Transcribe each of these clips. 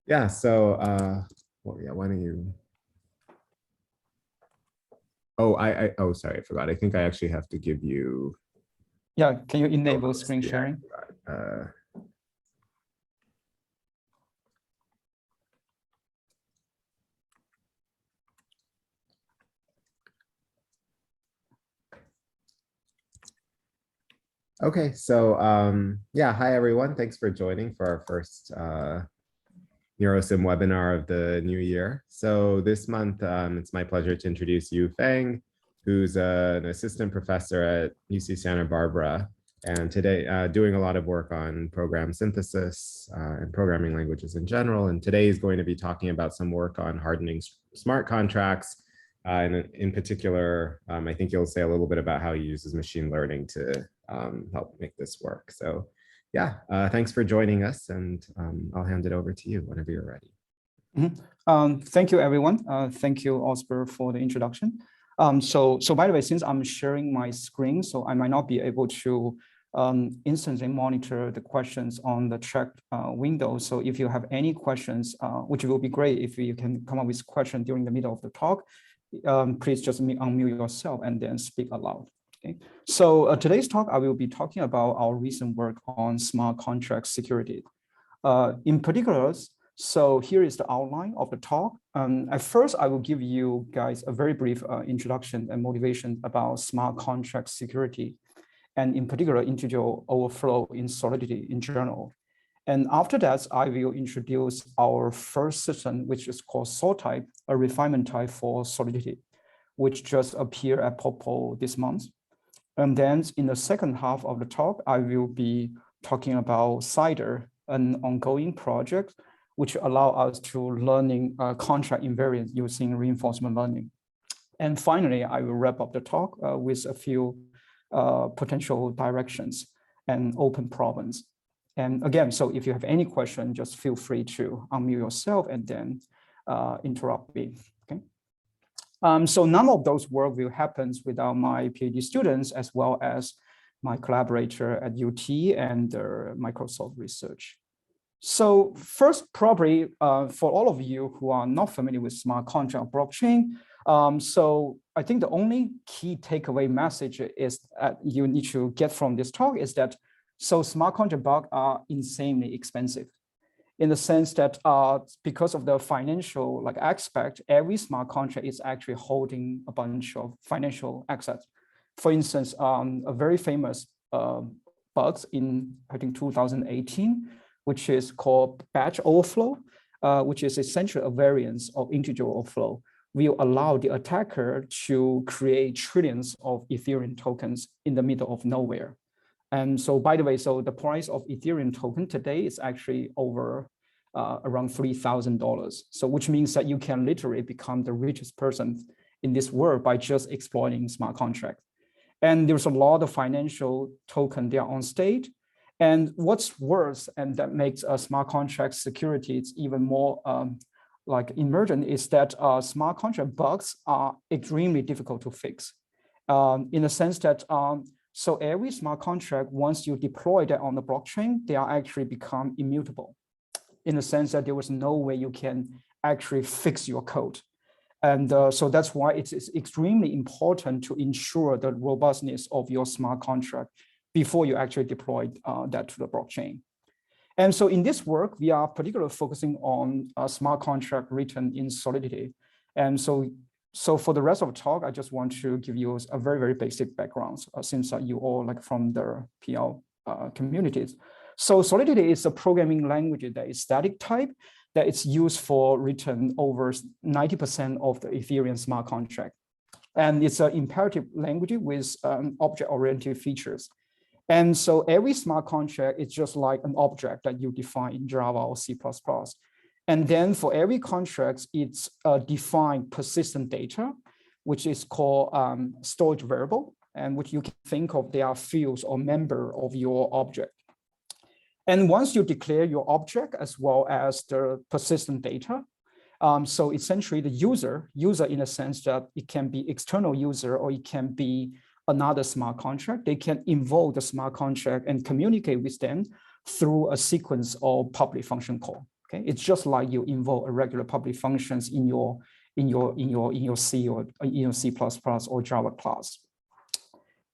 Yeah, so well, yeah, why don't you? Oh, oh, sorry, I forgot. I think I actually have to give you. Yeah, can you enable host. screen Yeah, sharing? Okay, so yeah, hi everyone. Thanks for joining for our first NeuroSim webinar of the new year. So this month, it's my pleasure to introduce you, Feng, who's an assistant professor at UC Santa Barbara, and today doing a lot of work on program synthesis and programming languages in general. And today is going to be talking about some work on hardening smart contracts. And in particular, I think you'll say a little bit about how he uses machine learning to help make this work. So yeah, thanks for joining us, and I'll hand it over to you whenever you're ready. Thank you, everyone. Thank you, Oscar, for the introduction. So by the way, since I'm sharing my screen, so I might not be able to instantly monitor the questions on the chat window. So if you have any questions, which will be great if you can come up with questions during the middle of the talk, please just unmute yourself and then speak aloud. Okay. So today's talk, I will be talking about our recent work on smart contract security. In particular, so here is the outline of the talk. At first, I will give you guys a very brief introduction and motivation about smart contract security, and in particular, integer overflow in Solidity in general. And after that, I will introduce our first system, which is called Sol-type, a refinement type for Solidity, which just appeared at Popo this month. And then in the second half of the talk, I will be talking about CIDR, an ongoing project, which allow us to learning contract invariance using reinforcement learning. And finally, I will wrap up the talk with a few potential directions and open problems. And again, so if you have any question, just feel free to unmute yourself and then interrupt me, okay? So none of those work will happen without my PhD students, as well as my collaborator at UT and Microsoft Research. So first, probably for all of you who are not familiar with smart contract blockchain, so I think the only key takeaway message is you need to get from this talk is that so smart contract blocks are insanely expensive, in the sense that because of the financial aspect, every smart contract is actually holding a bunch of financial assets. For instance, a very famous bug in I think 2018, which is called batch overflow, which is essentially a variance of integer overflow, will allow the attacker to create trillions of Ethereum tokens in the middle of nowhere. And so, by the way, so the price of Ethereum token today is actually over around $3,000. So which means that you can literally become the richest person in this world by just exploiting smart contracts. And there's a lot of financial token there on stage. And what's worse, and that makes smart contract security even more emergent, is that smart contract bugs are extremely difficult to fix, in the sense that so every smart contract, once you deploy that on the blockchain, they are actually become immutable, in the sense that there was no way you can actually fix your code. And so that's why it's extremely important to ensure the robustness of your smart contract before you actually deploy that to the blockchain. And so in this work, we are particularly focusing on a smart contract written in Solidity. And so for the rest of the talk, I just want to give you a very, very basic background, since you all from the PL communities. So Solidity is a programming language that is static type, that is used for written over 90% of the Ethereum smart contract. And it's an imperative language with object-oriented features. And so every smart contract is just like an object that you define in Java or C++. And then for every contract, it's defined persistent data, which is called storage variable, and which you can think of, they are fields or member of your object. And once you declare your object as well as the persistent data, so essentially the user in a sense that it can be external user or it can be another smart contract, they can invoke the smart contract and communicate with them through a sequence of public function call. Okay, it's just like you invoke a regular public functions in your C or C++ or Java class.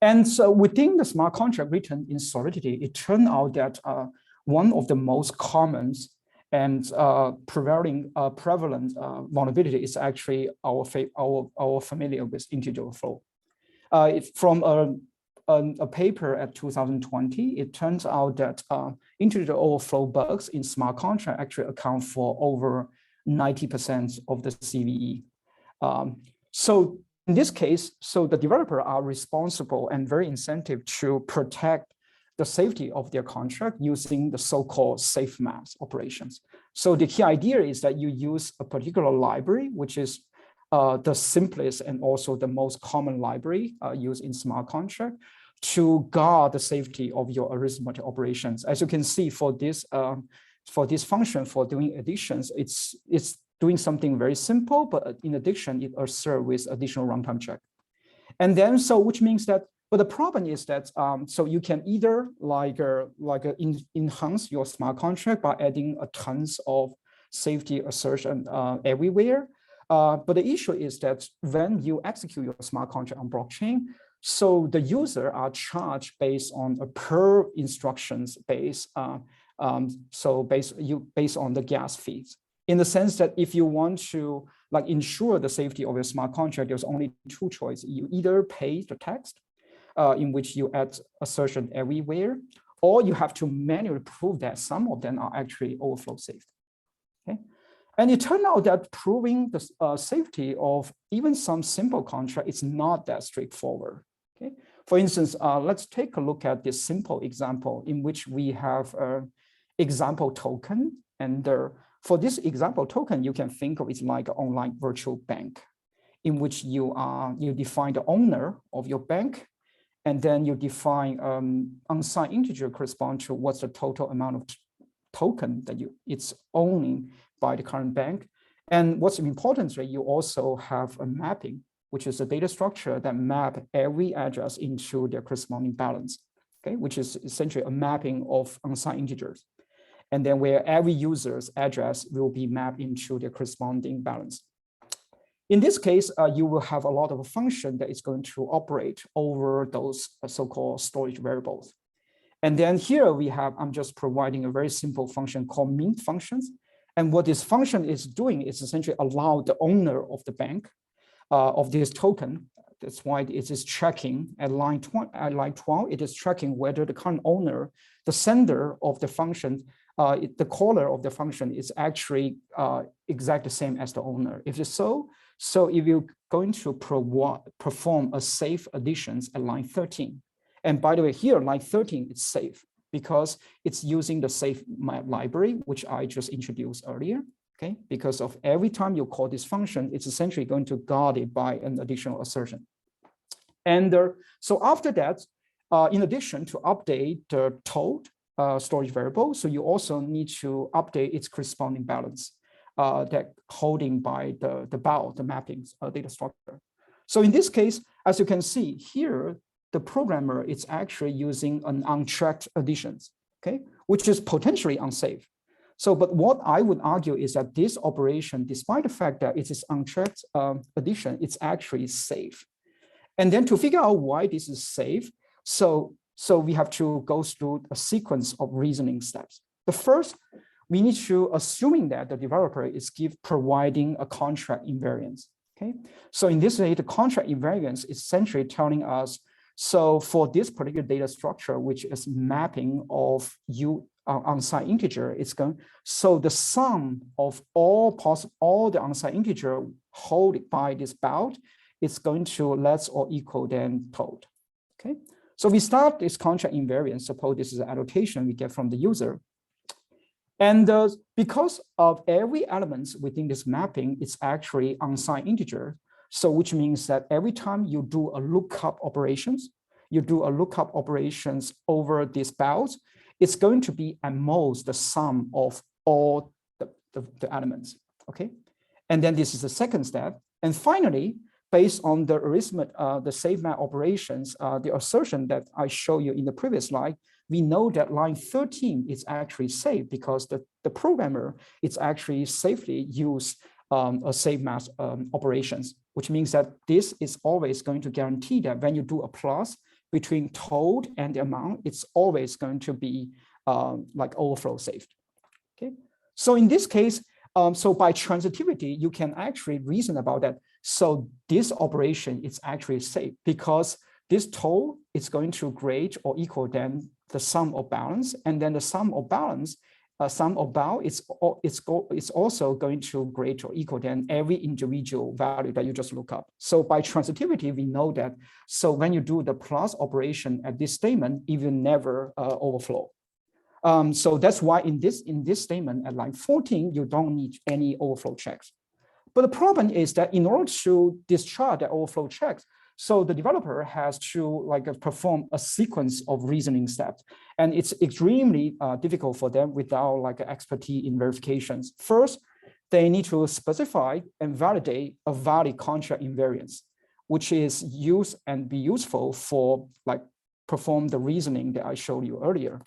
And so within the smart contract written in Solidity, it turned out that one of the most common and prevalent vulnerability is actually our familiar with integer overflow. From a paper at 2020, it turns out that integer overflow bugs in smart contract actually account for over 90% of the CVE. So in this case, so the developer are responsible and very incentive to protect the safety of their contract using the so-called safe math operations. So the key idea is that you use a particular library, which is the simplest and also the most common library used in smart contract to guard the safety of your arithmetic operations. As you can see for this function for doing additions, it's doing something very simple, but in addition, it asserts with additional runtime check. And then, so which means that, but the problem is that, so you can either enhance your smart contract by adding a tons of safety assertion everywhere. But the issue is that when you execute your smart contract on blockchain, so the user are charged based on a per instructions base. So based on the gas fees. In the sense that if you want to ensure the safety of your smart contract, there's only two choices. You either pay the tax, in which you add assertion everywhere, or you have to manually prove that some of them are actually overflow safe. Okay, and it turned out that proving the safety of even some simple contract is not that straightforward. Okay, for instance, let's take a look at this simple example in which we have an example token, and for this example token, you can think of it like an online virtual bank, in which you define the owner of your bank, and then you define unsigned integer correspond to what's the total amount of token that it's owning by the current bank. And what's important is that you also have a mapping, which is a data structure that map every address into their corresponding balance, okay, which is essentially a mapping of unsigned integers. And then where every user's address will be mapped into their corresponding balance. In this case, you will have a lot of a function that is going to operate over those so-called storage variables. And then here we have, I'm just providing a very simple function called mint functions. And what this function is doing is essentially allow the owner of the bank of this token. That's why it is tracking at line 12, it is tracking whether the current owner, the sender of the function, the caller of the function is actually exactly the same as the owner. If it's so if you're going to perform a safe additions at line 13. And by the way, here, line 13 is safe because it's using the safe map library, which I just introduced earlier. Okay, because of every time you call this function, it's essentially going to guard it by an additional assertion. And so after that, in addition to update the toad storage variable, so you also need to update its corresponding balance that holding by the BAL, the mappings data structure. So in this case, as you can see here, the programmer is actually using an untracked additions, okay, which is potentially unsafe. So, but what I would argue is that this operation, despite the fact that it is untracked addition, it's actually safe. And then to figure out why this is safe, so we have to go through a sequence of reasoning steps. The first, we need to assuming that the developer is providing a contract invariance. Okay, so in this way, the contract invariance is essentially telling us, so for this particular data structure, which is mapping of unsigned integer, it's going, so the sum of all the unsigned integer held by this bound is going to less or equal than toad. Okay, so we start this contract invariance. Suppose this is an annotation we get from the user. And because of every element within this mapping, it's actually unsigned integer. So which means that every time you do a lookup operations, over these bounds, it's going to be at most the sum of all the elements, okay? And then this is the second step. And finally, based on the arithmetic, the safe map operations, the assertion that I showed you in the previous slide, we know that line 13 is actually safe because the programmer is actually safely use a safe math operations, which means that this is always going to guarantee that when you do a plus between total and the amount, it's always going to be like overflow safe. Okay, so in this case, so by transitivity, you can actually reason about that. So this operation is actually safe because this total is going to greater or equal than the sum of balance, and then the sum of balance, sum of bow is also going to greater or equal than every individual value that you just look up. So by transitivity, we know that. So when you do the plus operation at this statement, it will never overflow. So that's why in this statement at line 14, you don't need any overflow checks. But the problem is that in order to discharge the overflow checks, so the developer has to perform a sequence of reasoning steps, and it's extremely difficult for them without expertise in verifications. First, they need to specify and validate a valid contract invariance, which is used and be useful for perform the reasoning that I showed you earlier.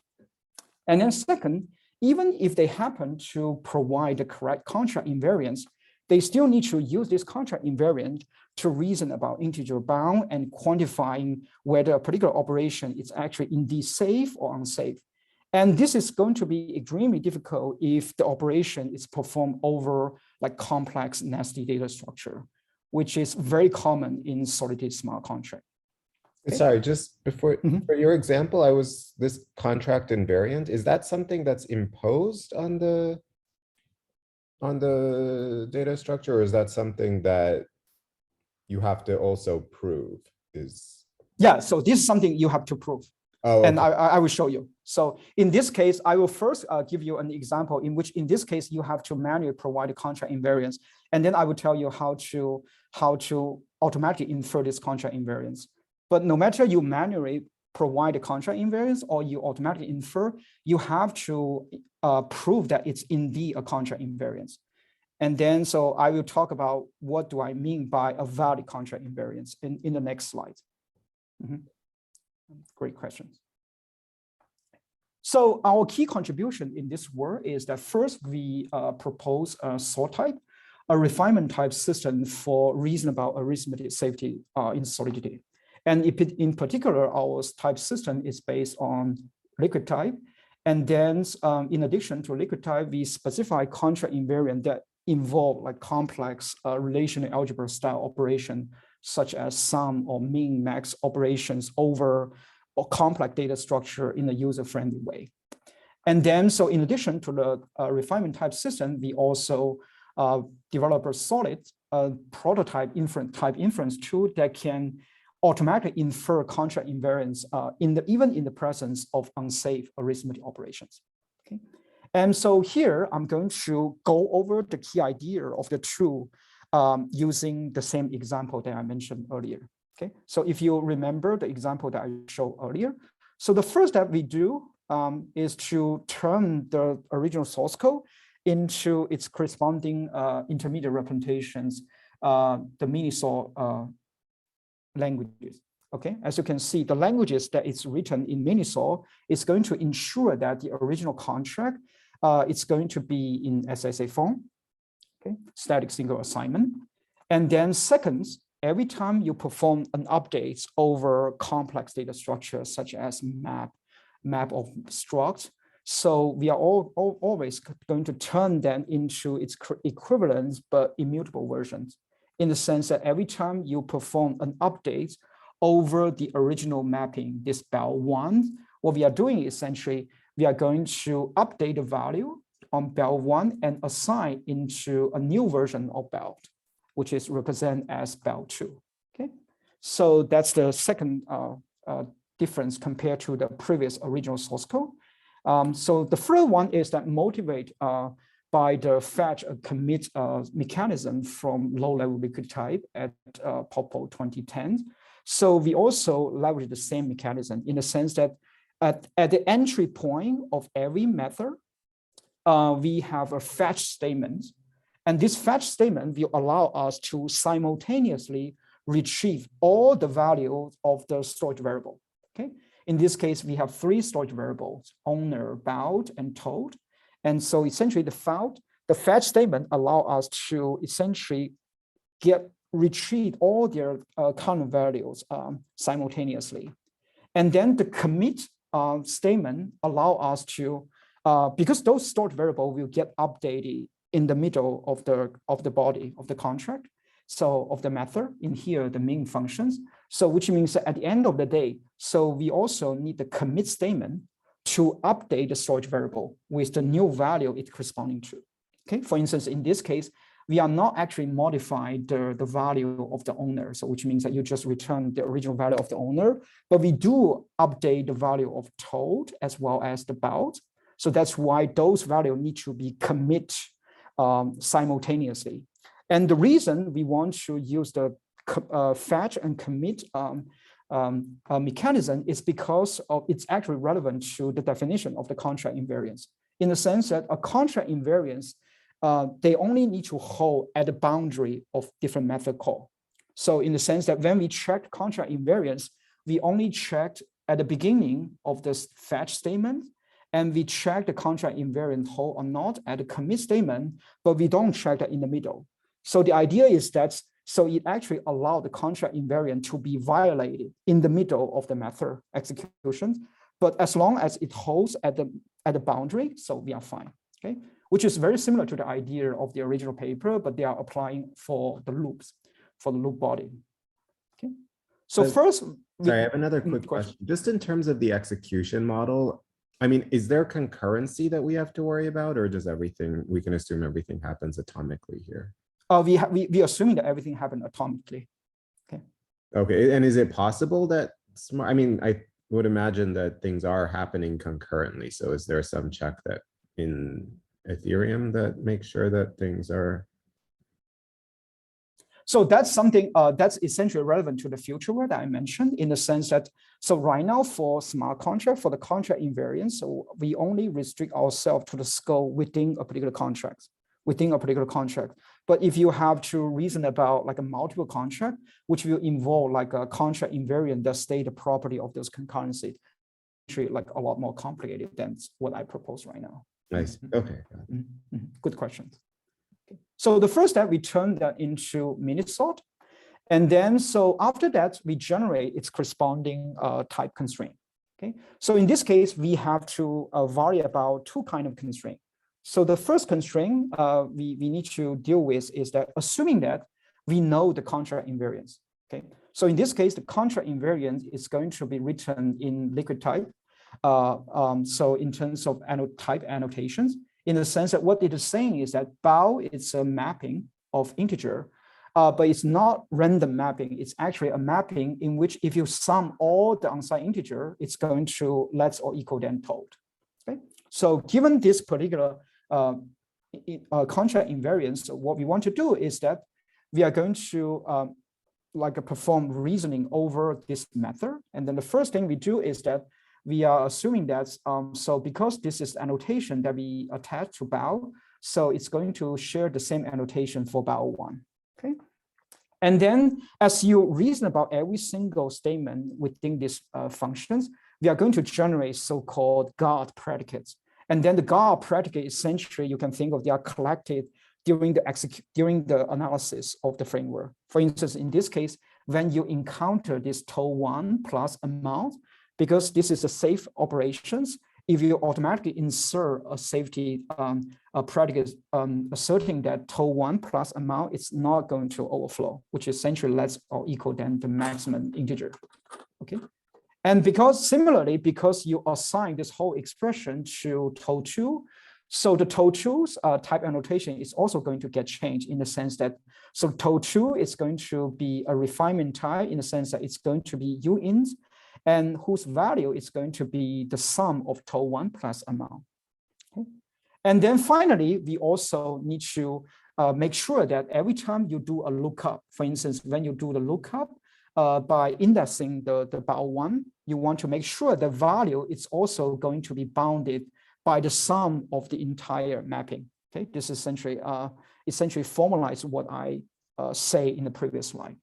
And then second, even if they happen to provide the correct contract invariance, they still need to use this contract invariant to reason about integer bound and quantifying whether a particular operation is actually indeed safe or unsafe. And this is going to be extremely difficult if the operation is performed over complex nasty data structure, which is very common in Solidity smart contract. Okay. Sorry, just before, for your example, this contract invariant, is that something that's imposed on the data structure, or is that something that you have to also prove? Yeah, so this is something you have to prove. Oh, okay. And I will show you. So in this case, I will first give you an example in which, in this case, you have to manually provide a contract invariance, and then I will tell you how to automatically infer this contract invariance. But no matter you manually provide a contract invariance or you automatically infer, you have to prove that it's indeed a contract invariance. And then, so I will talk about what do I mean by a valid contract invariance in the next slide. Great questions. So our key contribution in this work is that first we propose a sort type, a refinement type system for reasonable arithmetic safety in Solidity. And in particular, our type system is based on liquid type. And then in addition to liquid type, we specify contract invariant that involve complex relational algebra style operation, such as sum or min max operations over a complex data structure in a user-friendly way. And then, so in addition to the refinement type system, we also develop a solid prototype inference tool that can automatically infer contract invariance even in the presence of unsafe arithmetic operations. Okay, and so here I'm going to go over the key idea of the tool using the same example that I mentioned earlier. Okay, so if you remember the example that I showed earlier, so the first step we do is to turn the original source code into its corresponding intermediate representations, the Minisaw languages. Okay, as you can see, the languages that is written in Minisaw is going to ensure that the original contract it's going to be in SSA form, okay, static single assignment. And then second, every time you perform an update over complex data structures such as map of struct, so we are always going to turn them into its equivalent but immutable versions, in the sense that every time you perform an update over the original mapping, this bel1, what we are doing essentially, we are going to update the value on bel1 and assign into a new version of bel, which is represented as bel2. Okay, so that's the second difference compared to the previous original source code. So the third one is that motivate by the fetch commit mechanism from low-level liquid type at POPO 2010. So we also leverage the same mechanism in the sense that at the entry point of every method, we have a fetch statement. And this fetch statement will allow us to simultaneously retrieve all the values of the storage variable. Okay, In this case, we have three storage variables: owner, bound, and told. And so essentially the fetch statement allow us to essentially retrieve all their current values simultaneously. And then the commit statement allow us to, because those stored variable will get updated in the middle of the body of the contract. So of the method in here, the main functions. So which means that at the end of the day, so we also need the commit statement to update the storage variable with the new value it's corresponding to. Okay, for instance, in this case, we are not actually modifying the value of the owner. So which means that you just return the original value of the owner, but we do update the value of told as well as the bound. So that's why those values need to be commit simultaneously. And the reason we want to use the fetch and commit mechanism is because it's actually relevant to the definition of the contract invariance, in the sense that a contract invariance, they only need to hold at the boundary of different method call. So in the sense that when we check contract invariance, we only checked at the beginning of this fetch statement, and we check the contract invariant hold or not at the commit statement, but we don't check that in the middle. So the idea is that, so it actually allowed the contract invariant to be violated in the middle of the method execution, but as long as it holds at the boundary, so we are fine, okay? Which is very similar to the idea of the original paper, but they are applying for the loops, for the loop body, okay? So first, sorry, I have another quick question. Just in terms of the execution model, I mean, is there concurrency that we have to worry about, or does everything, we can assume everything happens atomically here? We assuming that everything happened atomically. Okay. Okay, and is it possible that smart? I mean, I would imagine that things are happening concurrently. So is there some check that in Ethereum that makes sure that things are? So that's something that's essentially relevant to the future word that I mentioned, in the sense that, so right now for smart contract, for the contract invariance, so we only restrict ourselves to the scope within a particular contract. But if you have to reason about like a multiple contract, which will involve like a contract invariant that state the property of those concurrency, like a lot more complicated than what I propose right now. Nice. Okay. Good question. Okay. So the first step, we turn that into minute sort. And then, so after that, we generate its corresponding type constraint. Okay. So in this case, we have to vary about two kinds of constraint. So the first constraint we need to deal with is that, assuming that we know the contract invariance. Okay, so in this case, the contract invariance is going to be written in liquid type. So in terms of type annotations, in the sense that what it is saying is that bound is a mapping of integer, but it's not random mapping. It's actually a mapping in which if you sum all the unsigned integer, it's going to less or equal than told. Okay, so given this particular contract invariance, what we want to do is that we are going to perform reasoning over this method. And then the first thing we do is that we are assuming that, so because this is annotation that we attach to bound, so it's going to share the same annotation for bound one, okay? And then as you reason about every single statement within these functions, we are going to generate so-called guard predicates. And then the guard predicate, essentially, you can think of, they are collected during the analysis of the framework. For instance, in this case, when you encounter this toll1 plus amount, because this is a safe operations, if you automatically insert a safety predicate asserting that toll1 plus amount, it's not going to overflow, which is essentially less or equal than the maximum integer. Okay. And because similarly, because you assign this whole expression to toll2, so the toll2's type annotation is also going to get changed, in the sense that, so toll2 is going to be a refinement type, in the sense that it's going to be uint, and whose value is going to be the sum of toll1 plus amount. Okay. And then finally, we also need to make sure that every time you do a lookup, for instance, when you do the lookup, by indexing the bound one, you want to make sure the value is also going to be bounded by the sum of the entire mapping. Okay, this essentially formalizes what I say in the previous slide.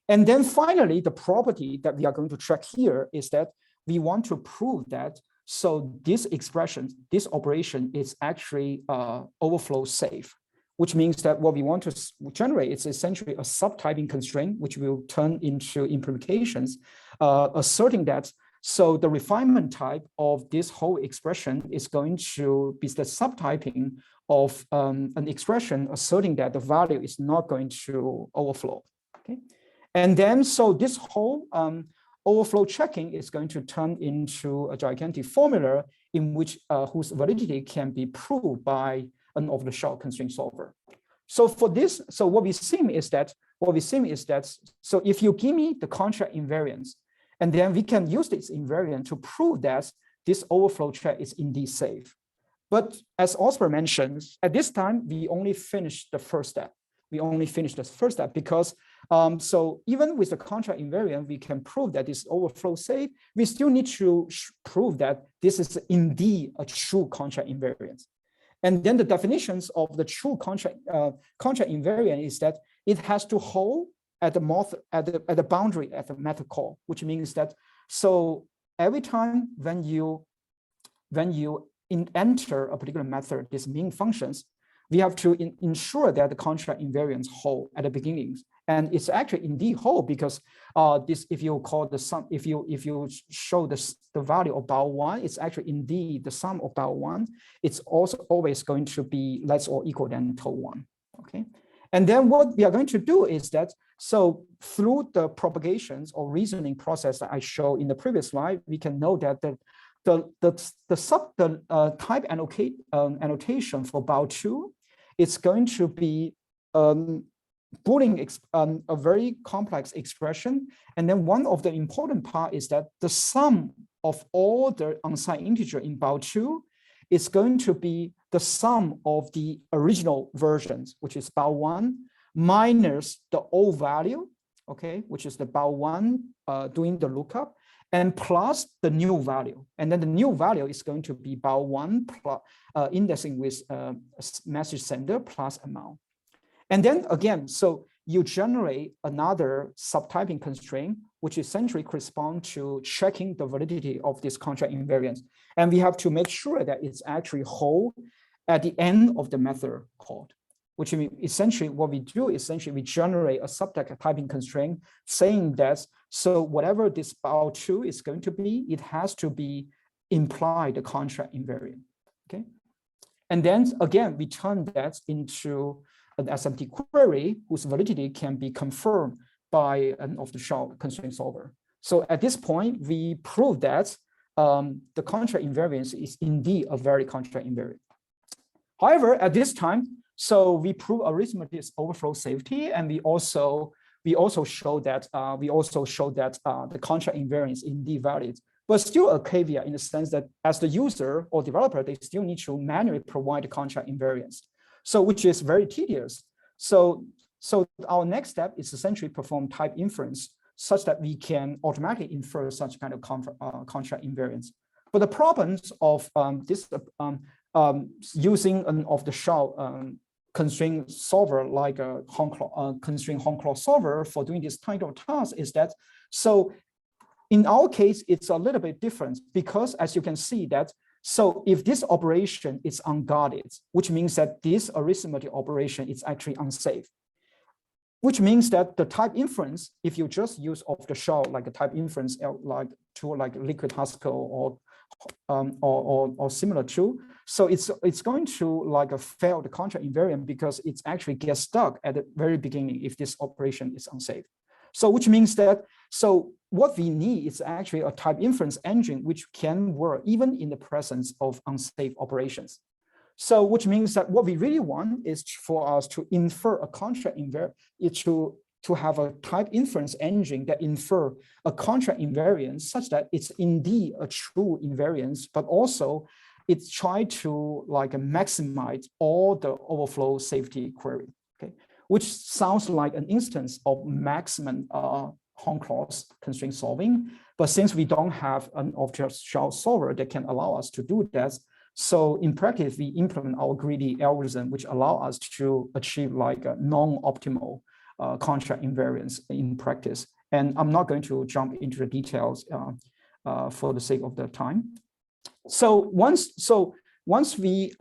And then finally, the property that we are going to track here is that we want to prove that so this expression, this operation is actually overflow safe, which means that what we want to generate is essentially a subtyping constraint, which will turn into implications, asserting that so the refinement type of this whole expression is going to be the subtyping of an expression asserting that the value is not going to overflow. Okay, and then so this whole overflow checking is going to turn into a gigantic formula in which whose validity can be proved by an off-the-shelf constraint solver. So for this, so what we see is that so if you give me the contract invariance, and then we can use this invariant to prove that this overflow check is indeed safe. But as Oscar mentioned, at this time, we only finished the first step. We only finished the first step because so even with the contract invariant, we can prove that this overflow safe. We still need to prove that this is indeed a true contract invariant. And then the definitions of the true contract invariant is that it has to hold at the boundary at the method call, which means that so every time when you enter a particular method, this mean functions, we have to ensure that the contract invariance hold at the beginnings. And it's actually indeed hold because this, if you call the sum, if you show the value of bow one, it's actually indeed the sum of bow one. It's also always going to be less or equal than toe one. Okay. And then what we are going to do is that, so through the propagations or reasoning process that I showed in the previous slide, we can know that the type annotation for bow two, it's going to be Boolean a very complex expression. And then one of the important part is that the sum of all the unsigned integer in bow two is going to be the sum of the original versions, which is bow one, minus the old value, okay, which is the bow one doing the lookup, and plus the new value. And then the new value is going to be bow one plus indexing with message sender plus amount. And then again, so you generate another subtyping constraint, which essentially corresponds to checking the validity of this contract invariance. And we have to make sure that it's actually whole at the end of the method called, which means essentially what we do, essentially we generate a subtyping constraint saying that, so whatever this bow two is going to be, it has to be implied the contract invariant, okay? And then again, we turn that into an SMT query whose validity can be confirmed by an off-the-shelf constraint solver. So at this point, we prove that the contract invariance is indeed a very contract invariant. However, at this time, so we prove arithmetic overflow safety, and we also show that the contract invariance is indeed valid. But still a caveat in the sense that as the user or developer, they still need to manually provide the contract invariance. So which is very tedious. So our next step is essentially perform type inference such that we can automatically infer such kind of contract invariance. But the problems of this using an off-the-shelf constraint solver like a constraint Hong solver for doing this kind of task is that, so in our case, it's a little bit different because as you can see that, so if this operation is unguarded, which means that this arithmetic operation is actually unsafe, which means that the type inference, if you just use off the shelf like a type inference like tool like Liquid Haskell or similar tool, so it's going to like fail the contract invariant because it actually gets stuck at the very beginning if this operation is unsafe. So which means that, so what we need is actually a type inference engine which can work even in the presence of unsafe operations. So which means that what we really want is for us to infer a contract invariant, to have a type inference engine that infer a contract invariance such that it's indeed a true invariance, but also it's try to like maximize all the overflow safety query, okay? Which sounds like an instance of maximum Hong constraint solving. But since we don't have an off-the-shelf solver that can allow us to do that, so in practice, we implement our greedy algorithm, which allow us to achieve like a non-optimal contract invariance in practice. And I'm not going to jump into the details for the sake of the time. So once we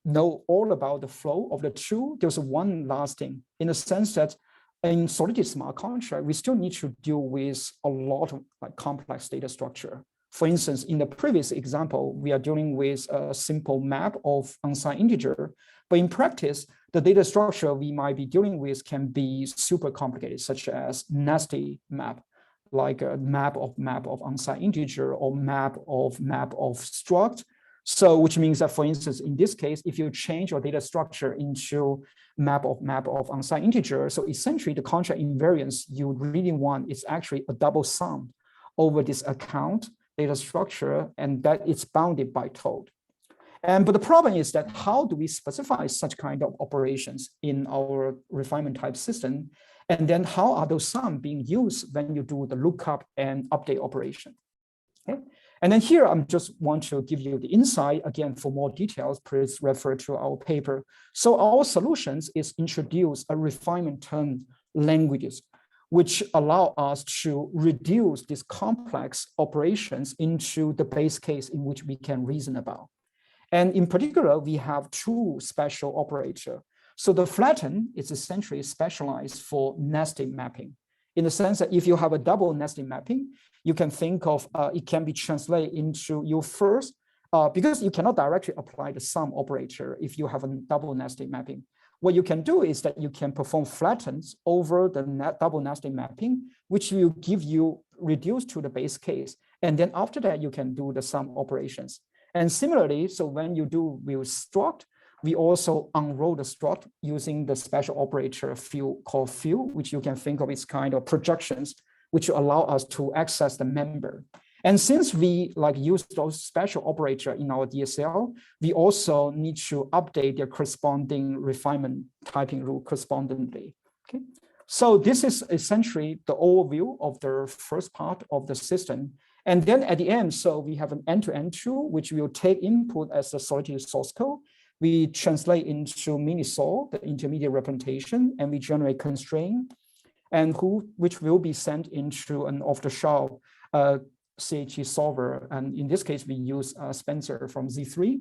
know all about the flow of the two, there's one last thing, in the sense that in Solidity smart contract, we still need to deal with a lot of like complex data structure. For instance, in the previous example, we are dealing with a simple map of unsigned integer, but in practice, the data structure we might be dealing with can be super complicated, such as nested map, like a map of unsigned integer or map of struct. So which means that, for instance, in this case, if you change your data structure into map of unsigned integer, so essentially the contract invariance you really want is actually a double sum over this account data structure, and that it's bounded by toad. But the problem is that how do we specify such kind of operations in our refinement type system? And then how are those sums being used when you do the lookup and update operation? Okay. And then here, I'm just want to give you the insight. Again, for more details, please refer to our paper. So our solutions is introduce a refinement term languages, which allow us to reduce these complex operations into the base case in which we can reason about. And in particular, we have two special operators. So the flatten is essentially specialized for nested mapping, in the sense that if you have a double nested mapping, you can think of it can be translated into your first, because you cannot directly apply the sum operator if you have a double nested mapping. What you can do is that you can perform flattens over the double nested mapping, which will give you reduced to the base case. And then after that, you can do the sum operations. And similarly, so when you do with struct, we also unroll the struct using the special operator field called field, which you can think of as kind of projections, which allow us to access the member. And since we like use those special operator in our DSL, we also need to update their corresponding refinement typing rule correspondingly. Okay, so this is essentially the overview of the first part of the system. And then at the end, so we have an end-to-end tool, which will take input as the Solidity source code. We translate into Minisol, the intermediate representation, and we generate constraint, and which will be sent into an off-the-shelf CHE solver. And in this case, we use Spencer from Z3.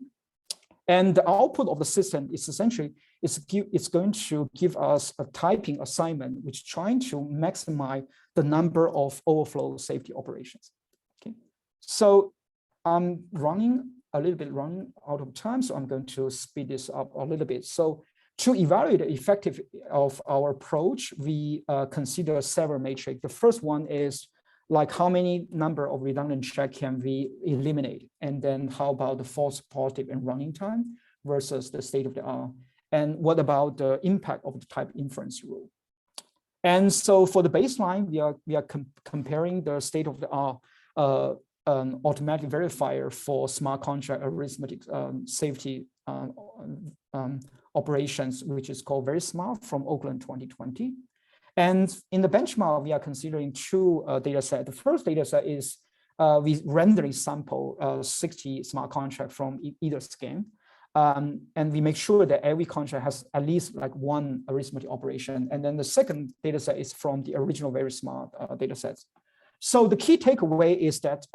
And the output of the system is essentially, it's going to give us a typing assignment, which is trying to maximize the number of overflow safety operations. Okay, so I'm running out of time, so I'm going to speed this up a little bit. So to evaluate the effectiveness of our approach, we consider several metrics. The first one is like how many number of redundant checks can we eliminate? And then how about the false positive and running time versus the state of the art? And what about the impact of the type inference rule? And so for the baseline, we are comparing the state of the art automatic verifier for smart contract arithmetic safety operations, which is called Very Smart from Oakland 2020. And in the benchmark, we are considering two data sets. The first data set is we randomly sample 60 smart contracts from either scheme. And we make sure that every contract has at least like one arithmetic operation. And then the second data set is from the original Very Smart data sets. So the key takeaway is that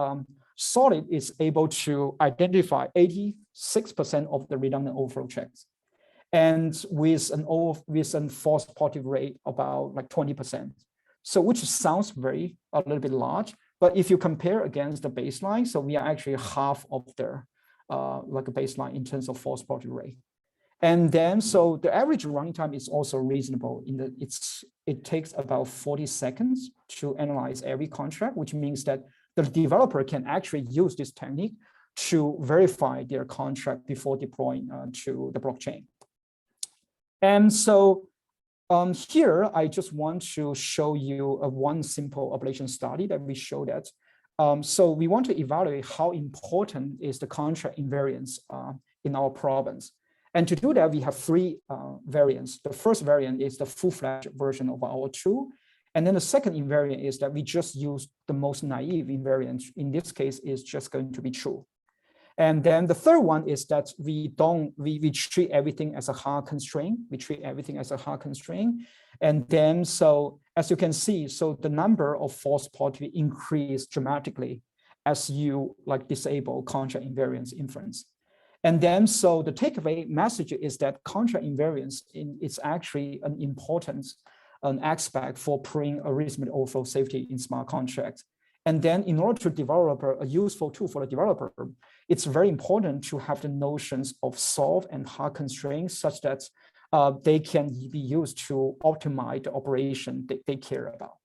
Solid is able to identify 86% of the redundant overflow checks, and with a false positive rate about like 20%. So which sounds a little bit large, but if you compare against the baseline, so we are actually half of the like a baseline in terms of false positive rate. And then so the average running time is also reasonable. It takes about 40 seconds to analyze every contract, which means that the developer can actually use this technique to verify their contract before deploying to the blockchain. And so here, I just want to show you one simple ablation study that we show that. So we want to evaluate how important is the contract invariance in our problems. And to do that, we have three variants. The first variant is the full-fledged version of our tool. And then the second invariant is that we just use the most naive invariant. In this case, is just going to be true. And then the third one is that we treat everything as a hard constraint. We treat everything as a hard constraint. And then, so as you can see, so the number of false positives increased dramatically. as you like disable contract invariance inference. And then, so the takeaway message is that contract invariance is actually an important aspect for proving arithmetic overflow safety in smart contracts. And then in order to develop a useful tool for the developer, it's very important to have the notions of solve and hard constraints such that they can be used to optimize the operation they care about.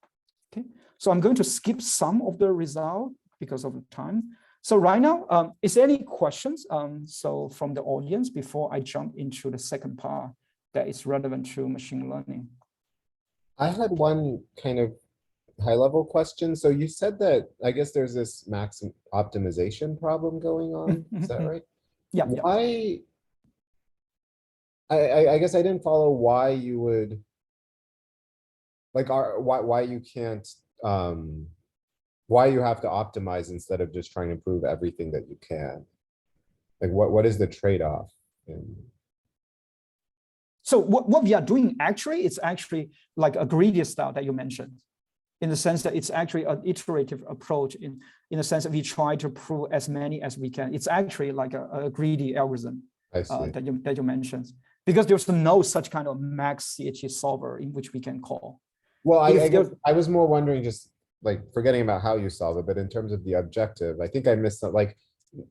Okay, so I'm going to skip some of the result because of the time. So right now, is there any questions so from the audience before I jump into the second part that is relevant to machine learning? I had one kind of high-level question. So you said that, I guess there's this max optimization problem going on. Is that right? Yeah. Why? I guess I didn't follow why you would, like, why you can't, why you have to optimize instead of just trying to prove everything that you can. Like, what is the trade-off? So what we are doing actually, it's actually like a greedy style that you mentioned, in the sense that it's actually an iterative approach in the sense that we try to prove as many as we can. It's actually like a greedy algorithm that you mentioned, because there's no such kind of max CHE solver in which we can call. Well, I was more wondering, just like forgetting about how you solve it, but in terms of the objective, I think I missed that. Like,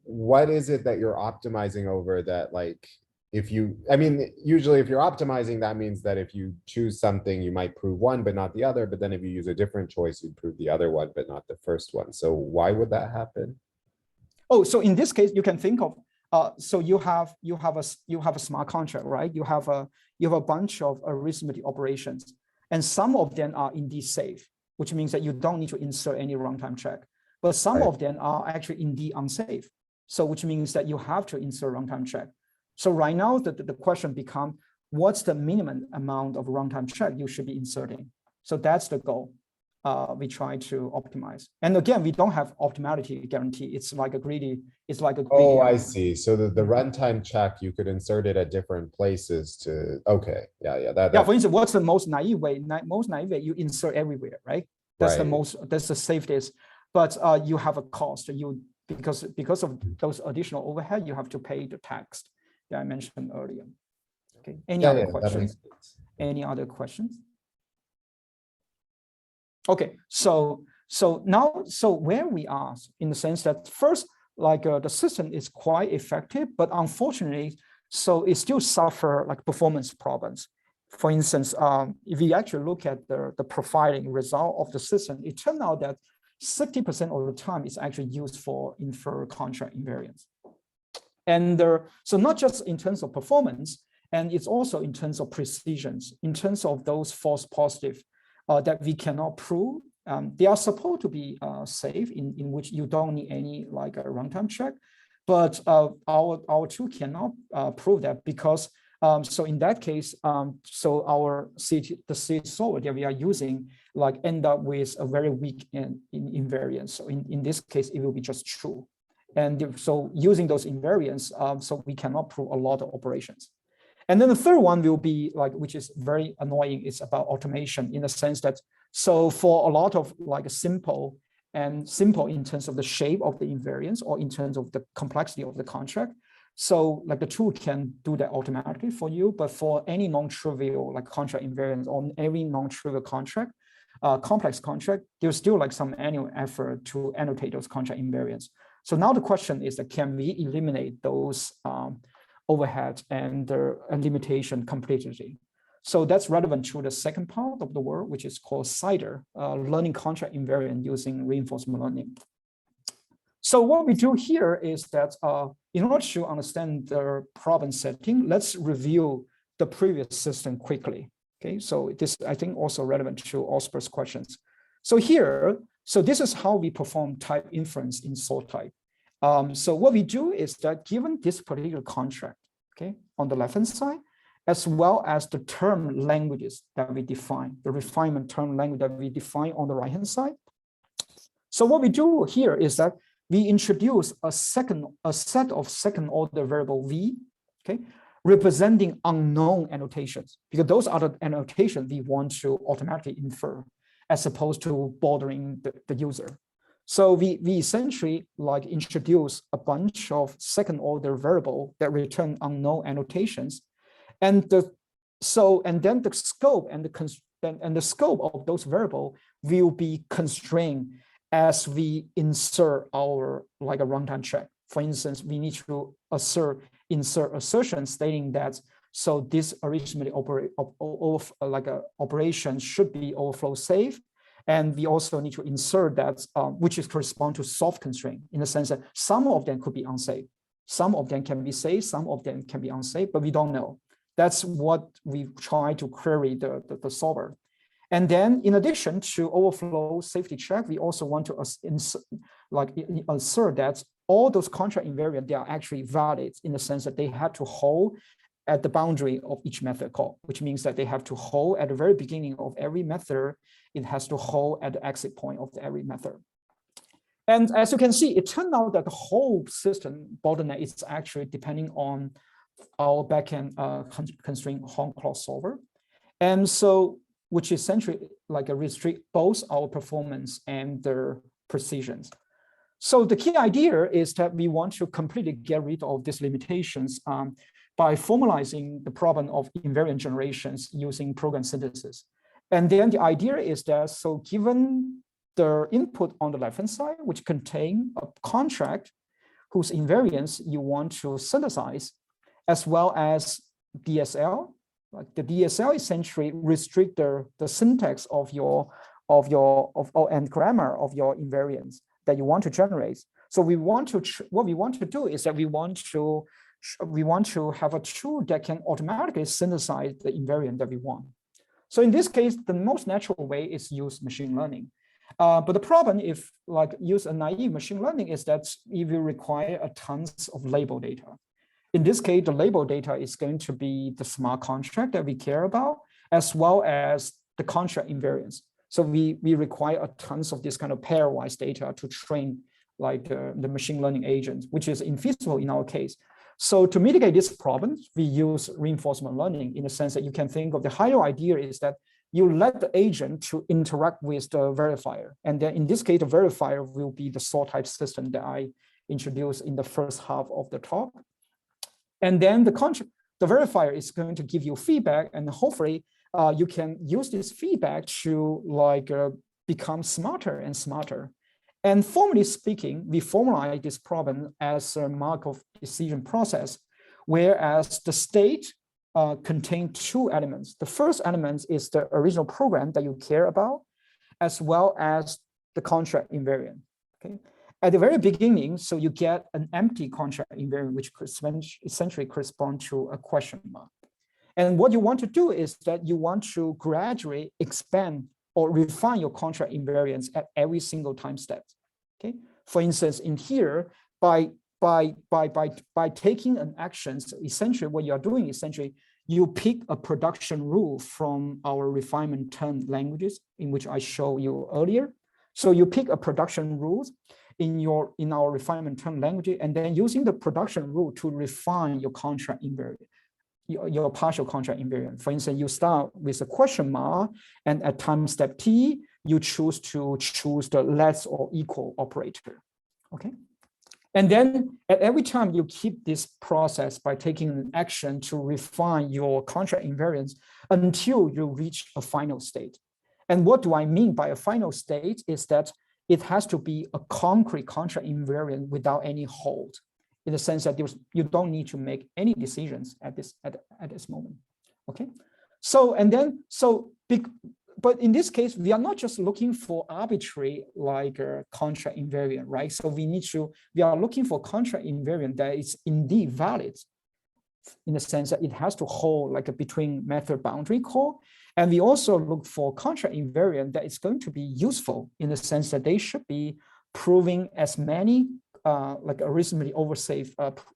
what is it that you're optimizing over that, like, if you, I mean, usually if you're optimizing, that means that if you choose something, you might prove one, but not the other. But then if you use a different choice, you'd prove the other one, but not the first one. So why would that happen? Oh, so in this case, you can think of, so you have a smart contract, right? You have a bunch of arithmetic operations, and some of them are indeed safe, which means that you don't need to insert any runtime check. But some of them are actually indeed unsafe, so which means that you have to insert runtime check. So right now, the question becomes, what's the minimum amount of runtime check you should be inserting? So that's the goal. We try to optimize. And again, we don't have optimality guarantee. It's like a greedy. Oh, I see. So the runtime check, you could insert it at different places to, okay. Yeah. For instance, what's the most naive way? Most naive way, you insert everywhere, right? That's the safest. But you have a cost. Because of those additional overhead, you have to pay the tax that I mentioned earlier. Okay. Any other questions? Any other questions? Okay. So where we are, in the sense that first, like the system is quite effective, but unfortunately, so it still suffer like performance problems. For instance, if we actually look at the profiling result of the system, it turned out that 60% of the time is actually used for infer contract invariance. And so not just in terms of performance, and it's also in terms of precisions, in terms of those false positive that we cannot prove. They are supposed to be safe, in which you don't need any like a runtime check, but our tool cannot prove that, because so in that case, so our the CHE solver that we are using like end up with a very weak invariance. So in this case, it will be just true. And so using those invariants, so we cannot prove a lot of operations. And then the third one will be like, which is very annoying, is about automation, in the sense that, so for a lot of like simple in terms of the shape of the invariance or in terms of the complexity of the contract. So like the tool can do that automatically for you, but for any non-trivial like contract invariance on every non-trivial contract, complex contract, there's still like some manual effort to annotate those contract invariants. So now the question is that, can we eliminate those overhead and the limitation completely? So that's relevant to the second part of the work, which is called CIDR, learning contract invariant using reinforcement learning. So what we do here is that in order to understand the problem setting, let's review the previous system quickly. Okay, so this I think also relevant to Oscar's questions. So here, so this is how we perform type inference in sort type. So what we do is that, given this particular contract, okay, on the left-hand side, as well as the term languages that we define, the refinement term language that we define on the right-hand side. So what we do here is that we introduce a set of second-order variable v, okay, representing unknown annotations, because those are the annotations we want to automatically infer, as opposed to bothering the user. So we essentially like introduce a bunch of second order variable that return unknown annotations. And then the scope and the scope of those variable will be constrained as we insert our like a runtime check. For instance, we need to insert assertion stating that so this arithmetic operation should be overflow safe. And we also need to insert that, which is correspond to soft constraint in the sense that some of them could be unsafe. Some of them can be safe, some of them can be unsafe, but we don't know. That's what we try to query the solver. And then in addition to overflow safety check, we also want to assert that all those contract invariants, they are actually valid in the sense that they have to hold at the boundary of each method call, which means that they have to hold at the very beginning of every method. It has to hold at the exit point of every method. And as you can see, it turned out that the whole system bottleneck is actually depending on our backend constraint Hong clause solver. And so, which essentially like restrict both our performance and their precisions. So the key idea is that we want to completely get rid of these limitations by formalizing the problem of invariant generations using program synthesis. And then the idea is that, so given the input on the left-hand side, which contain a contract whose invariance you want to synthesize, as well as DSL, like the DSL essentially restrict the syntax of and grammar of your invariance that you want to generate. So what we want to do is that we want to have a tool that can automatically synthesize the invariant that we want. So in this case, the most natural way is use machine learning. But the problem if like use a naive machine learning is that it will require a tons of label data. In this case, the label data is going to be the smart contract that we care about, as well as the contract invariance. So we require a tons of this kind of pairwise data to train like the machine learning agent, which is infeasible in our case. So to mitigate this problem, we use reinforcement learning in the sense that you can think of the higher idea is that you let the agent to interact with the verifier. And then in this case, the verifier will be the sort type system that I introduced in the first half of the talk. And then the verifier is going to give you feedback, and hopefully you can use this feedback to like become smarter and smarter. And formally speaking, we formalize this problem as a Markov decision process, whereas the state contains two elements. The first element is the original program that you care about, as well as the contract invariant. Okay. At the very beginning, so you get an empty contract invariant, which essentially corresponds to a question mark. And what you want to do is that you want to gradually expand or refine your contract invariance at every single time step. Okay. For instance, in here, by taking an action, so essentially what you are doing, essentially, you pick a production rule from our refinement turn languages, in which I showed you earlier. So you pick a production rules in our refinement turn language, and then using the production rule to refine your contract invariant, your partial contract invariant. For instance, you start with a question mark, and at time step t, you choose the less or equal operator. Okay. And then at every time you keep this process by taking an action to refine your contract invariance until you reach a final state. And what do I mean by a final state is that it has to be a concrete contract invariant without any hold, in the sense that you don't need to make any decisions at this moment. Okay. But in this case, we are not just looking for arbitrary like contract invariant, right? So we are looking for contract invariant that is indeed valid, in the sense that it has to hold like a between method boundary call. And we also look for contract invariant that is going to be useful in the sense that they should be proving as many like arithmetically oversafe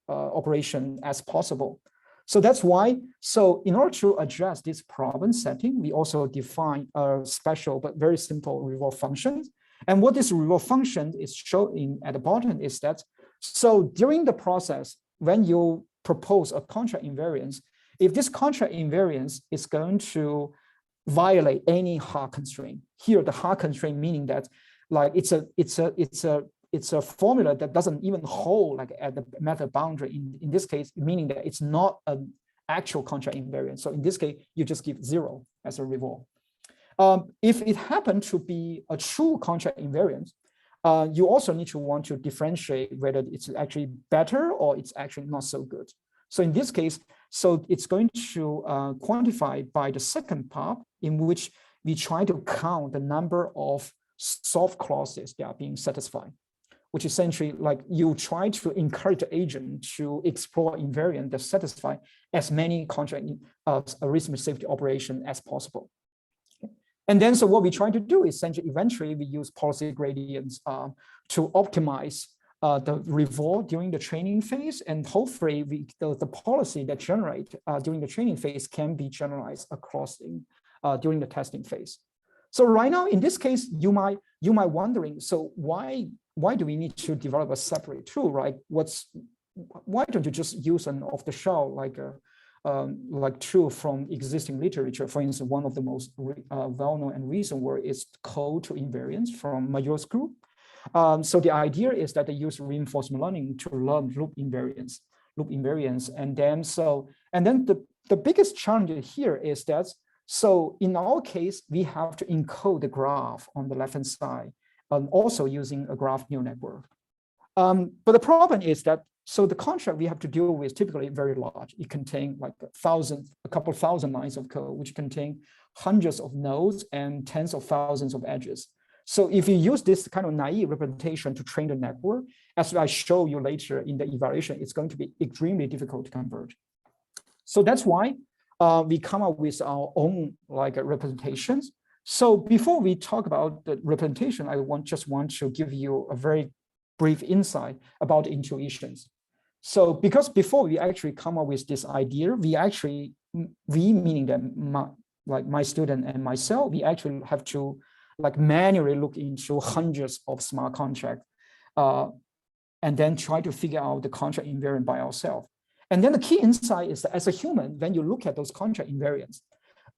operation as possible. So that's why, so in order to address this problem setting, we also define a special but very simple reward function. And what this reward function is showing at the bottom is that, so during the process, when you propose a contract invariance, if this contract invariance is going to violate any hard constraint, here the hard constraint meaning that like it's a formula that doesn't even hold like at the method boundary. In this case, meaning that it's not an actual contract invariant. So in this case, you just give 0 as a revolve. If it happened to be a true contract invariant, you also need to want to differentiate whether it's actually better or it's actually not so good. So in this case, so it's going to quantify by the second part, in which we try to count the number of soft clauses that are being satisfied, which essentially like you try to encourage the agent to explore invariant that satisfy as many contract arithmetic safety operation as possible. And then, so what we try to do is essentially, eventually we use policy gradients to optimize the revolve during the training phase, and hopefully the policy that generate during the training phase can be generalized across during the testing phase. So right now, in this case, you might wondering, so why do we need to develop a separate tool, right? Why don't you just use an off-the-shelf like tool from existing literature? For instance, one of the most well-known and recent work is Code to Invariance from Major's group. So the idea is that they use reinforcement learning to learn loop invariance, and then the biggest challenge here is that, so in our case, we have to encode the graph on the left-hand side, also using a graph neural network. But the problem is that, so the contract we have to deal with typically very large. It contains like a couple thousand lines of code, which contain hundreds of nodes and tens of thousands of edges. So if you use this kind of naive representation to train the network, as I show you later in the evaluation, it's going to be extremely difficult to converge. So that's why we come up with our own like representations. So before we talk about the representation, I just want to give you a very brief insight about intuitions. So because before we actually come up with this idea, we meaning that my student and myself, we actually have to like manually look into hundreds of smart contracts and then try to figure out the contract invariant by ourselves. And then the key insight is that as a human, when you look at those contract invariants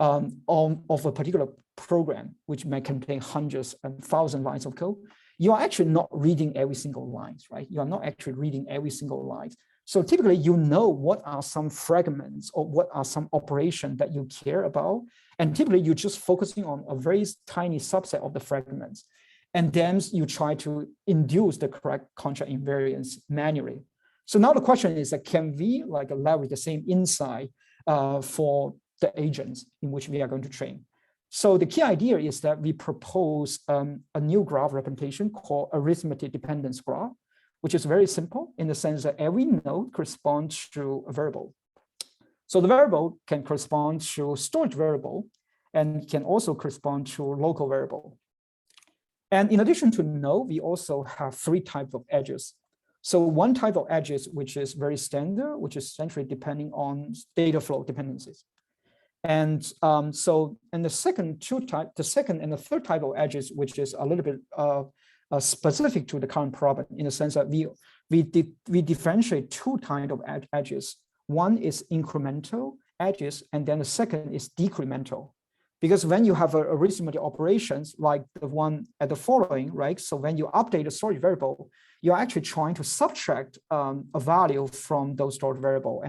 of a particular program, which may contain hundreds and thousands lines of code, you are actually not reading every single line, right? You are not actually reading every single line. So typically, you know what are some fragments or what are some operations that you care about. And typically, you're just focusing on a very tiny subset of the fragments. And then you try to induce the correct contract invariance manually. So now the question is that can we like leverage the same insight for the agents in which we are going to train? So the key idea is that we propose a new graph representation called arithmetic dependence graph, which is very simple in the sense that every node corresponds to a variable. So the variable can correspond to storage variable and can also correspond to local variable. And in addition to node, we also have 3 types of edges. So one type of edges, which is very standard, which is essentially depending on data flow dependencies. And the second and the third type of edges, which is a little bit specific to the current problem, in the sense that we differentiate 2 types of edges. One is incremental edges, and then the second is decremental. Because when you have arithmetic operations like the one at the following, right? So when you update a storage variable, you're actually trying to subtract a value from those storage variable.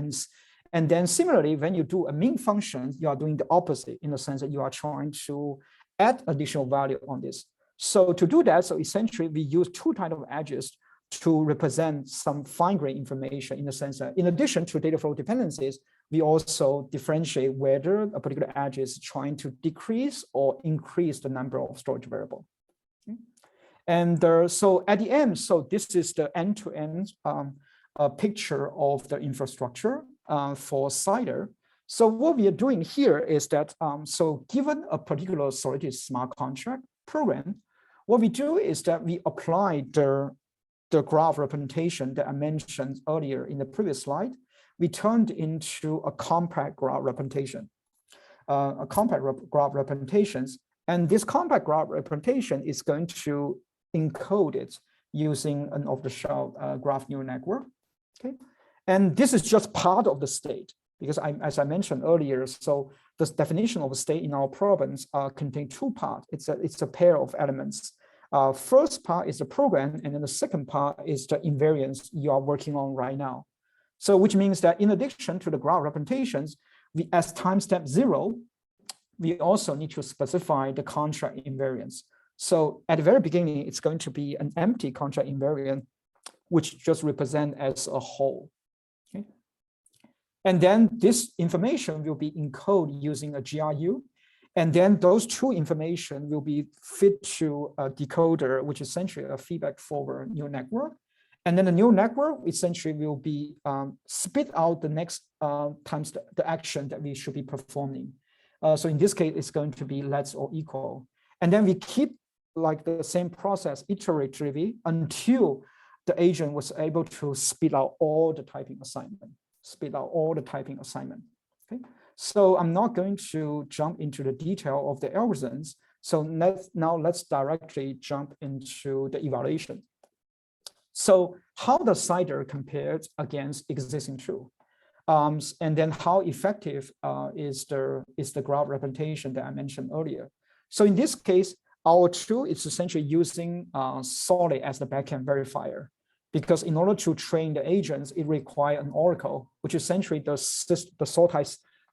And then similarly, when you do a min function, you are doing the opposite in the sense that you are trying to add additional value on this. So to do that, so essentially we use 2 types of edges to represent some fine-grained information in the sense that in addition to data flow dependencies, we also differentiate whether a particular edge is trying to decrease or increase the number of storage variable. Okay. And so at the end, so this is the end-to-end picture of the infrastructure for CIDR. So what we are doing here is that, so given a particular Solidity smart contract program, what we do is that we apply the graph representation that I mentioned earlier in the previous slide. We turned into a compact graph representation, graph representations. And this compact graph representation is going to encode it using an off-the-shelf graph neural network. Okay. And this is just part of the state, because as I mentioned earlier, so the definition of a state in our problems contain 2 parts. It's a pair of elements. First part is the program, and then the second part is the invariance you are working on right now. So which means that in addition to the graph representations, we as timestamp 0, we also need to specify the contract invariance. So at the very beginning, it's going to be an empty contract invariant, which just represent as a whole. Okay. And then this information will be encoded using a GRU. And then those two information will be fed to a decoder, which is essentially a feedback forward neural network. And then the neural network essentially will be spit out the next times the action that we should be performing. So in this case, it's going to be less or equal. And then we keep like the same process iteratively until the agent was able to spit out all the typing assignment, Okay. So I'm not going to jump into the detail of the algorithms. So now let's directly jump into the evaluation. So how does CIDR compare against existing tool? And then how effective is the graph representation that I mentioned earlier? So in this case, our tool is essentially using Solid as the backend verifier, because in order to train the agents, it requires an oracle, which is essentially the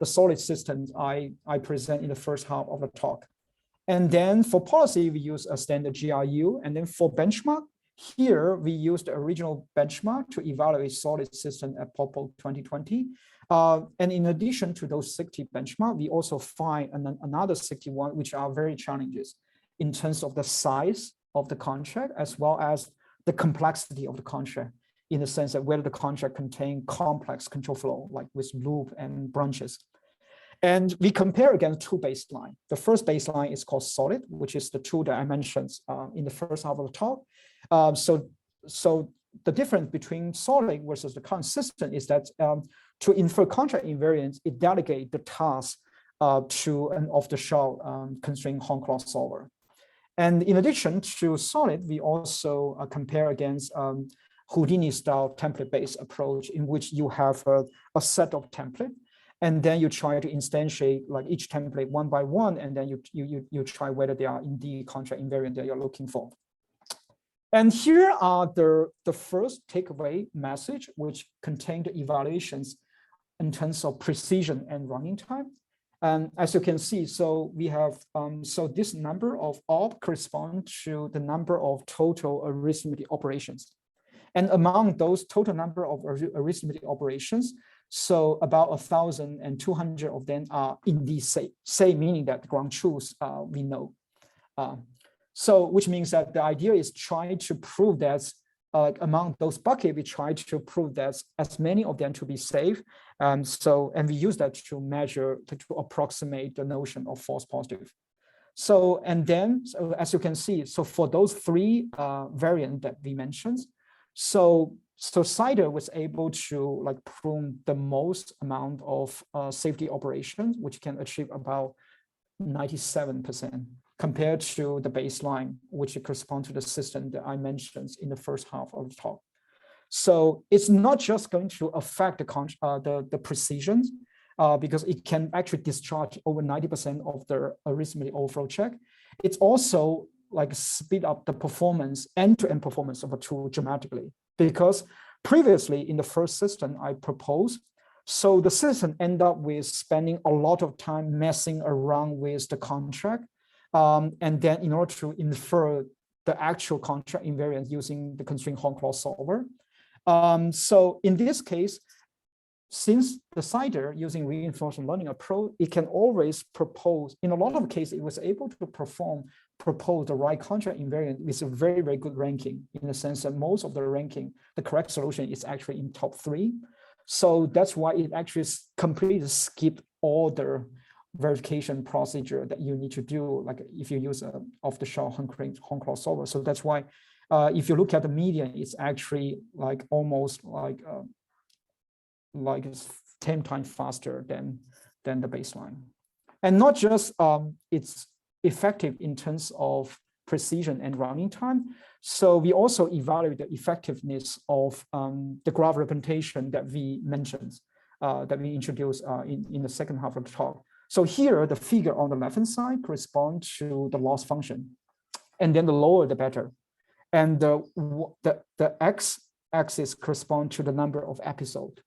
Solid system I present in the first half of the talk. And then for policy, we use a standard GRU. And then for benchmark, here we use the original benchmark to evaluate Solid system at POPO 2020. And in addition to those 60 benchmark, we also find another 61, which are very challenges in terms of the size of the contract, as well as the complexity of the contract, in the sense that whether the contract contain complex control flow, like with loop and branches. And we compare against two baseline. The first baseline is called Solid, which is the tool that I mentioned in the first half of the talk. So the difference between Solid versus the current system is that to infer contract invariance, it delegates the task to an off-the-shelf constraint Hong Kong solver. And in addition to Solid, we also compare against Houdini-style template-based approach, in which you have a set of template, and then you try to instantiate like each template one by one, and then you try whether they are indeed contract invariant that you're looking for. And here are the first takeaway message, which contain the evaluations in terms of precision and running time. And as you can see, so we have, so this number of op correspond to the number of total arithmetic operations. And among those total number of arithmetic operations, so about 1,200 of them are indeed say meaning that the ground truth we know. So which means that the idea is try to prove that among those buckets, we try to prove that as many of them to be safe. And we use that to measure, to approximate the notion of false positive. So, and then, so as you can see, so for those three variants that we mentioned, so CIDR was able to like prune the most amount of safety operations, which can achieve about 97%. Compared to the baseline, which corresponds to the system that I mentioned in the first half of the talk. So it's not just going to affect the precision, because it can actually discharge over 90% of the arithmetic overflow check. It's also like speed up the performance, end-to-end performance of a tool dramatically, because previously in the first system I proposed, so the system ended up with spending a lot of time messing around with the contract. And then in order to infer the actual contract invariance using the constraint Hong Kong solver. So in this case, since the CIDR using reinforcement learning approach, it can always propose, in a lot of cases, it was able to propose the right contract invariant with a very, very good ranking, in the sense that most of the ranking, the correct solution is actually in top 3. So that's why it actually completely skipped all the verification procedure that you need to do, like if you use a off-the-shelf Hong Kong solver. So that's why if you look at the median, it's actually like almost like 10 times faster than the baseline. And not just it's effective in terms of precision and running time. So we also evaluate the effectiveness of the graph representation that we mentioned, that we introduced in the second half of the talk. So here, the figure on the left-hand side corresponds to the loss function. and then the lower the better. And the x-axis correspond to the number of episodes.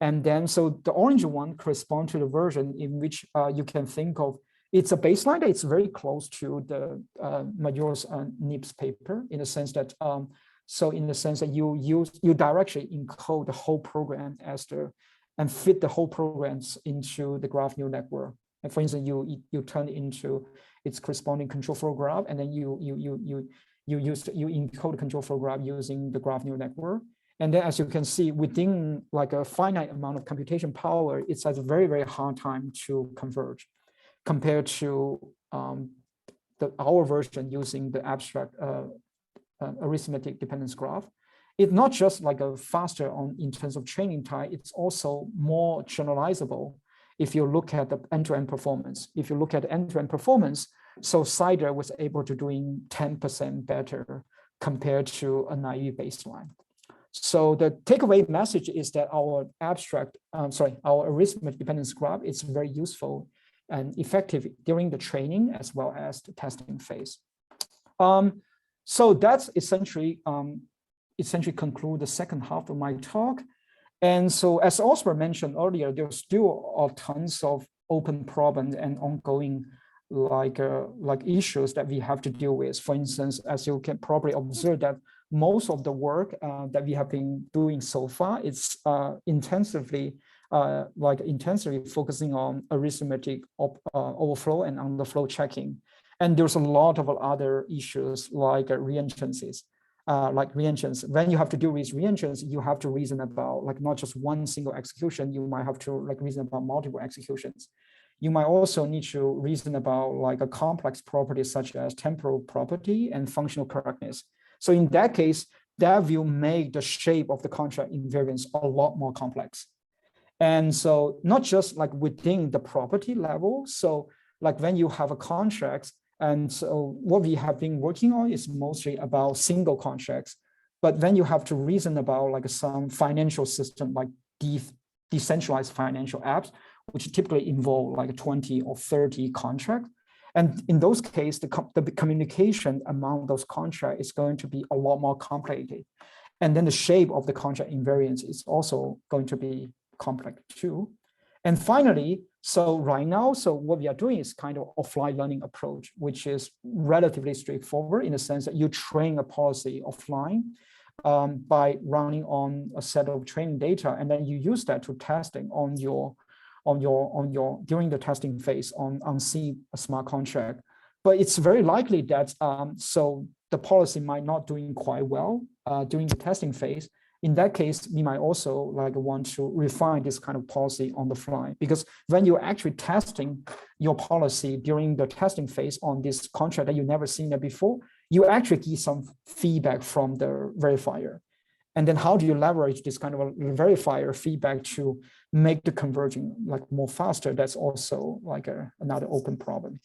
And then, so the orange one correspond to the version in which you can think of, it's a baseline that it's very close to the Majora's Nips paper, in the sense that, so in the sense that you directly encode the whole program and fit the whole programs into the graph neural network. And for instance, you turn it into its corresponding control flow graph, and then you encode the control flow graph using the graph neural network. And then, as you can see, within like a finite amount of computation power, it's a very, very hard time to converge compared to our version using the abstract arithmetic dependence graph. It's not just like a faster in terms of training time, it's also more generalizable if you look at the end-to-end performance. If you look at end-to-end performance, so CIDR was able to doing 10% better compared to a naive baseline. So the takeaway message is that our our arithmetic dependence graph is very useful and effective during the training as well as the testing phase. So that's essentially conclude the second half of my talk. And so, as Oscar mentioned earlier, there's still tons of open problems and ongoing like issues that we have to deal with. For instance, as you can probably observe, that most of the work that we have been doing so far is intensively focusing on arithmetic overflow and underflow checking. And there's a lot of other issues like reentrances. When you have to deal with reentrance, you have to reason about like not just one single execution, you might have to like reason about multiple executions. You might also need to reason about like a complex property such as temporal property and functional correctness. So in that case, that will make the shape of the contract invariance a lot more complex. And so not just like within the property level. So like when you have a contract, and so what we have been working on is mostly about single contracts. But when you have to reason about like some financial system, like decentralized financial apps, which typically involve like 20 or 30 contracts. And in those cases, the communication among those contracts is going to be a lot more complicated. And then the shape of the contract invariance is also going to be complex too. And finally, so right now, so what we are doing is kind of offline learning approach, which is relatively straightforward in the sense that you train a policy offline by running on a set of training data, and then you use that to testing on your during the testing phase on C smart contract. But it's very likely that so the policy might not doing quite well during the testing phase. In that case, we might also like want to refine this kind of policy on the fly, because when you're actually testing your policy during the testing phase on this contract that you've never seen it before, you actually get some feedback from the verifier. And then how do you leverage this kind of a verifier feedback to make the converging like more faster? That's also like another open problem.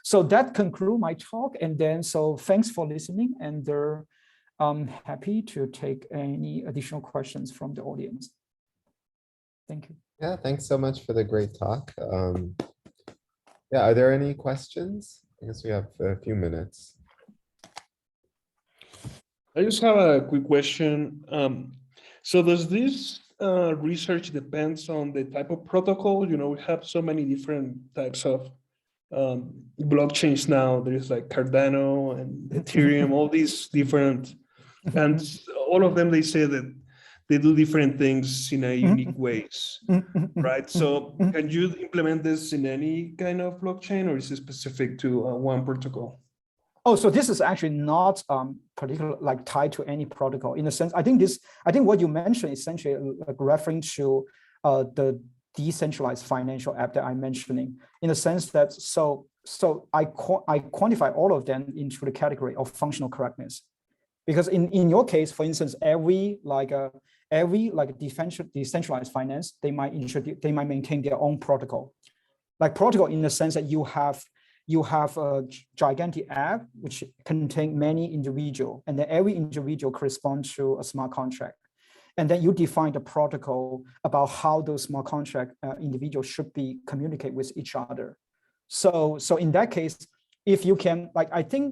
So that concludes my talk. And then, so thanks for listening. And I'm happy to take any additional questions from the audience. Thank you. Yeah, thanks so much for the great talk. Yeah, are there any questions? I guess we have a few minutes. I just have a quick question. So does this research depends on the type of protocol? You know, we have so many different types of blockchains now. There's like Cardano and Ethereum, all these different, and all of them, they say that they do different things in a unique ways, right? So can you implement this in any kind of blockchain, or is it specific to one protocol? Oh, so this is actually not particular like tied to any protocol in a sense. I think what you mentioned is essentially like referring to the decentralized financial app that I'm mentioning, in the sense that so I quantify all of them into the category of functional correctness, because in your case, for instance, every decentralized finance, they might maintain their own protocol, like protocol in the sense that you have a gigantic app which contain many individuals, and then every individual corresponds to a smart contract. And then you define the protocol about how those smart contract individuals should be communicate with each other. So in that case, if you can, like, I think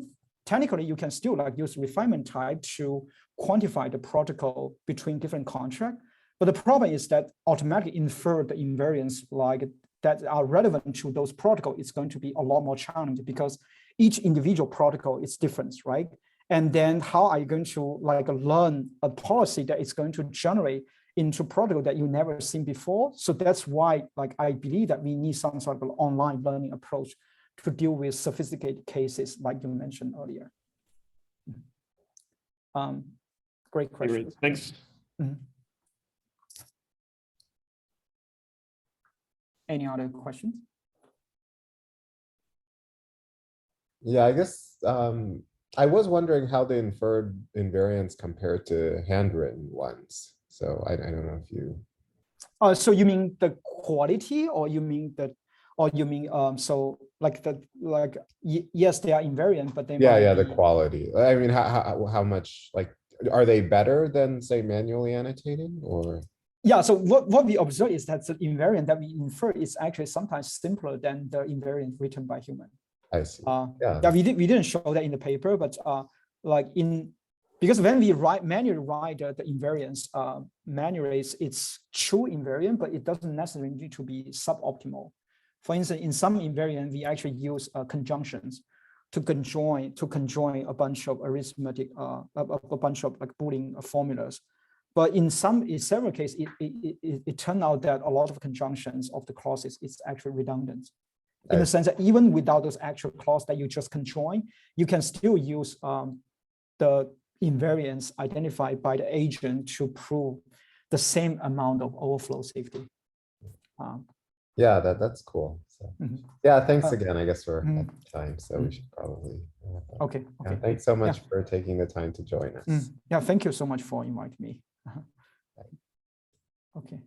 technically you can still like use refinement type to quantify the protocol between different contracts. But the problem is that automatically infer the invariants like that are relevant to those protocols is going to be a lot more challenging because each individual protocol is different, right? And then how are you going to like learn a policy that is going to generate into protocol that you never seen before? So that's why like I believe that we need some sort of online learning approach to deal with sophisticated cases like you mentioned earlier. Great question. Great. Thanks. Mhm. Any other questions? Yeah, I guess I was wondering how the inferred invariants compare to handwritten ones. So I don't know if you. So you mean the quality, or you mean the, or you mean so like the like yes, they are invariant, but they might The be, quality. I mean, how much, like, are they better than, say, manually annotating, or? yeah. So what we observe is that the invariant that we infer is actually sometimes simpler than the invariant written by human. I see. Yeah, we didn't show that in the paper, but like because when we manually write the invariance manually, it's true invariant, but it doesn't necessarily need to be suboptimal. For instance, in some invariant, we actually use conjunctions to conjoin a bunch of arithmetic, a bunch of like Boolean formulas. But in several cases, it turned out that a lot of conjunctions of the clauses is actually redundant. In the sense that even without those actual clauses that you just conjoin, you can still use the invariance identified by the agent to prove the same amount of overflow safety. Yeah, that's cool. So yeah, thanks again. I guess we're at time, so we should probably. Okay. Yeah, thanks so much for taking the time to join us. Yeah, thank you so much for inviting me. Okay.